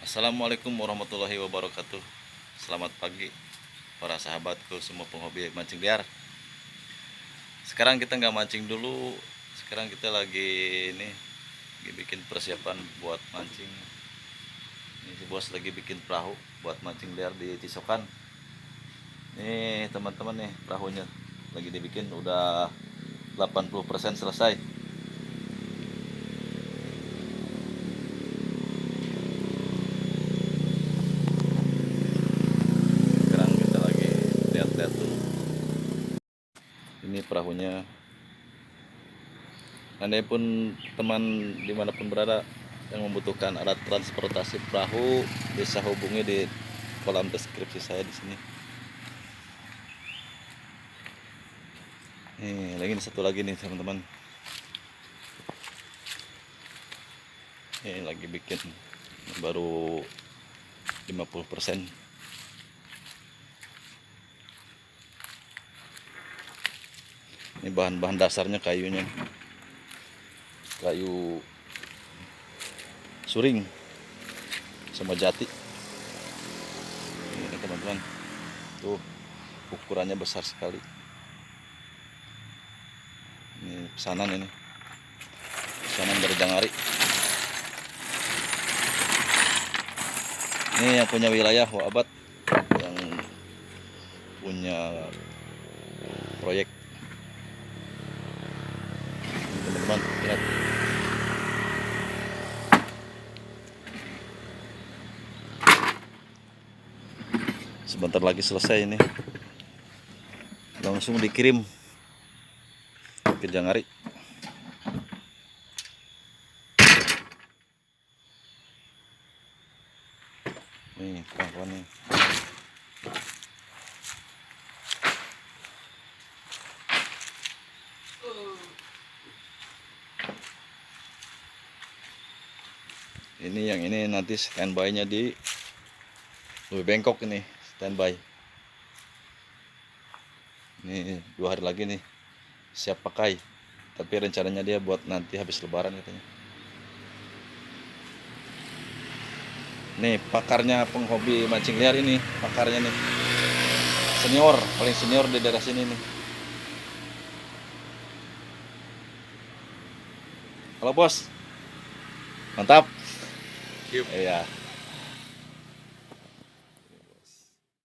Assalamualaikum warahmatullahi wabarakatuh. Selamat pagi para sahabatku semua penghobi mancing liar. Sekarang kita nggak mancing dulu. Sekarang kita lagi bikin persiapan buat mancing. Ini si bos lagi bikin perahu buat mancing liar di Cisokan. Nih teman-teman, nih perahunya lagi dibikin, udah 80% selesai. Sekarang kita lagi lihat-lihat dulu. Ini perahunya. Andai pun teman dimanapun berada yang membutuhkan alat transportasi perahu, bisa hubungi di kolom deskripsi saya di sini. Nih, lagi satu lagi nih teman-teman. Ini lagi bikin, baru 50%. Ini bahan-bahan dasarnya kayunya. Kayu suring sama jati. Ini teman-teman. Tuh, ukurannya besar sekali. Ini pesanan ini. Pesanan dari Jangari. Ini yang punya wilayah Waabat, yang punya proyek. Ini teman-teman, lihat. Sebentar lagi selesai ini. Langsung dikirim ke Jangari. Nih, kawan nih. Ini yang ini nanti standby-nya di Lebih Bengkok ini, standby. Ini 2 hari lagi nih siap pakai. Tapi rencananya dia buat nanti habis lebaran katanya. Nih pakarnya penghobi mancing liar ini, pakarnya nih. Senior, paling senior di daerah sini nih. Halo bos. Mantap. Iya.